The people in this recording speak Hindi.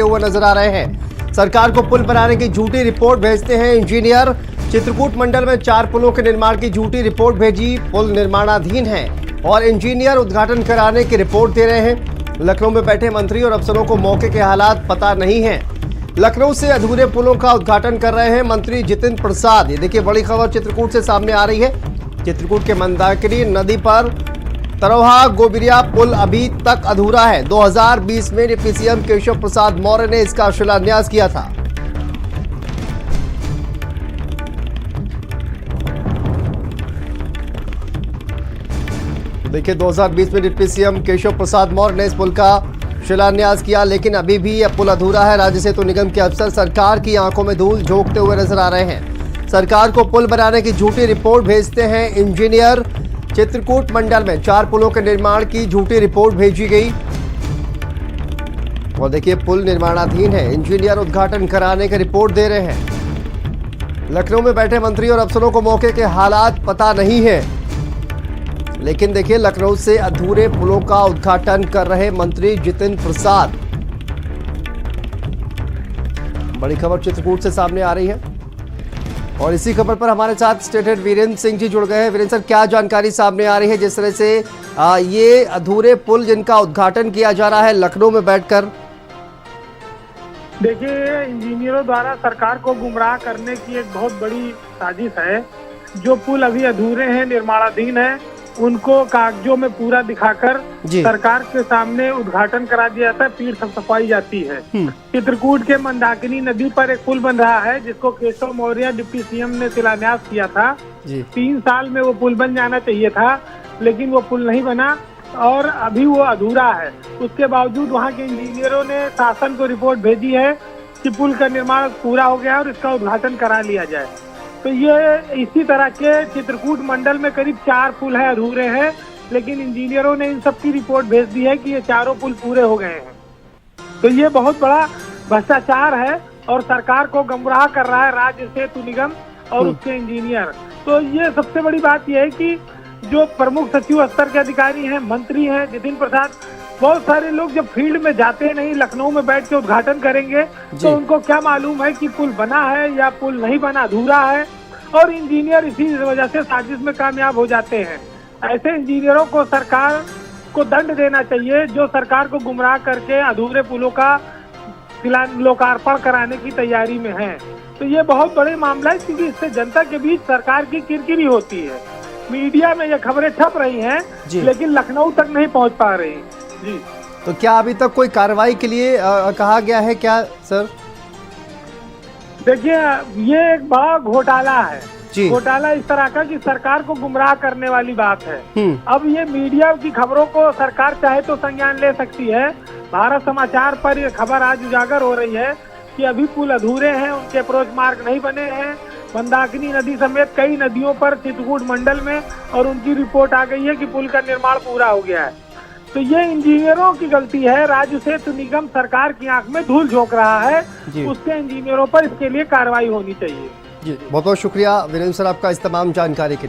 झोंकते हुए नजर आ रहे हैं। सरकार को पुल बनाने की झूठी रिपोर्ट भेजते हैं इंजीनियर। चित्रकूट मंडल में 4 पुलों के निर्माण की झूठी रिपोर्ट भेजी। पुल निर्माणाधीन है और इंजीनियर उद्घाटन कराने की रिपोर्ट दे रहे हैं। लखनऊ में बैठे मंत्री और अफसरों को मौके के हालात पता नहीं है। लखनऊ से अधूरे पुलों का उद्घाटन कर रहे हैं मंत्री जितेंद्र प्रसाद। ये देखिए, बड़ी खबर चित्रकूट से सामने आ रही है। चित्रकूट के मंदाकिनी नदी पर तरोहा गोबिरिया पुल अभी तक अधूरा है। 2020 में डिप्टी सीएम केशव प्रसाद मौर्य ने इसका शिलान्यास किया था। देखिए, 2020 में डिप्टी सीएम केशव प्रसाद मौर्य ने इस पुल का शिलान्यास किया, लेकिन अभी भी यह पुल अधूरा है। राज्य सेतु निगम के अफसर सरकार की आंखों में धूल झोंकते हुए नजर आ रहे हैं। सरकार को पुल बनाने की झूठी रिपोर्ट भेजते हैं इंजीनियर। चित्रकूट मंडल में 4 पुलों के निर्माण की झूठी रिपोर्ट भेजी गई और देखिए, पुल निर्माणाधीन है। इंजीनियर उद्घाटन कराने की रिपोर्ट दे रहे हैं। लखनऊ में बैठे मंत्री और अफसरों को मौके के हालात पता नहीं है, लेकिन देखिए, लखनऊ से अधूरे पुलों का उद्घाटन कर रहे मंत्री जितेंद्र प्रसाद। बड़ी खबर चित्रकूट से सामने आ रही है और इसी खबर पर हमारे साथ स्टेट हेड वीरेंद्र सिंह जी जुड़ गए हैं। वीरेंद्र सर, क्या जानकारी सामने आ रही है जिस तरह से ये अधूरे पुल जिनका उद्घाटन किया जा रहा है लखनऊ में बैठकर? देखिए, इंजीनियरों द्वारा सरकार को गुमराह करने की एक बहुत बड़ी साजिश है। जो पुल अभी अधूरे हैं, निर्माणाधीन है, उनको कागजों में पूरा दिखाकर सरकार के सामने उद्घाटन करा दिया जाता है, पीठ सफाई जाती है। चित्रकूट के मंदाकिनी नदी पर एक पुल बन रहा है जिसको केशव मौर्य डिप्टी सीएम ने शिलान्यास किया था। 3 साल में वो पुल बन जाना चाहिए था, लेकिन वो पुल नहीं बना और अभी वो अधूरा है। उसके बावजूद वहाँ के इंजीनियरों ने शासन को रिपोर्ट भेजी है कि पुल का निर्माण पूरा हो गया और इसका उद्घाटन करा लिया जाए। तो ये इसी तरह के चित्रकूट मंडल में करीब 4 पुल है अधूरे हैं, लेकिन इंजीनियरों ने इन सब की रिपोर्ट भेज दी है कि ये चारों पुल पूरे हो गए हैं। तो ये बहुत बड़ा भ्रष्टाचार है और सरकार को गुमराह कर रहा है राज्य सेतु निगम और उसके इंजीनियर। तो ये सबसे बड़ी बात यह है कि जो प्रमुख सचिव स्तर के अधिकारी हैं, मंत्री हैं, जितेंद्र प्रसाद, बहुत सारे लोग जब फील्ड में जाते नहीं, लखनऊ में बैठ के उद्घाटन करेंगे तो उनको क्या मालूम है कि पुल बना है या पुल नहीं बना, अधूरा है। और इंजीनियर इसी वजह से साजिश में कामयाब हो जाते हैं। ऐसे इंजीनियरों को सरकार को दंड देना चाहिए जो सरकार को गुमराह करके अधूरे पुलों का लोकार्पण कराने की तैयारी में है। तो ये बहुत बड़े मामला है, क्योंकि इससे जनता के बीच सरकार की किरकिरी होती है। मीडिया में ये खबरें छप रही हैं, लेकिन लखनऊ तक नहीं पहुंच पा रही। जी, तो क्या अभी तक कोई कार्रवाई के लिए कहा गया है क्या सर? देखिए, ये एक बड़ा घोटाला है। घोटाला इस तरह का कि सरकार को गुमराह करने वाली बात है। अब ये मीडिया की खबरों को सरकार चाहे तो संज्ञान ले सकती है। भारत समाचार पर ये खबर आज उजागर हो रही है कि अभी पुल अधूरे हैं, उनके अप्रोच मार्ग नहीं बने हैं। मंदाकिनी नदी समेत कई नदियों पर चित्रकूट मंडल में, और उनकी रिपोर्ट आ गई है कि पुल का निर्माण पूरा हो गया है। तो ये इंजीनियरों की गलती है। राज्य सेतु निगम सरकार की आंख में धूल झोंक रहा है, उसके इंजीनियरों पर इसके लिए कार्रवाई होनी चाहिए। जी, बहुत बहुत शुक्रिया वीरेंद्र सर आपका इस तमाम जानकारी के लिए।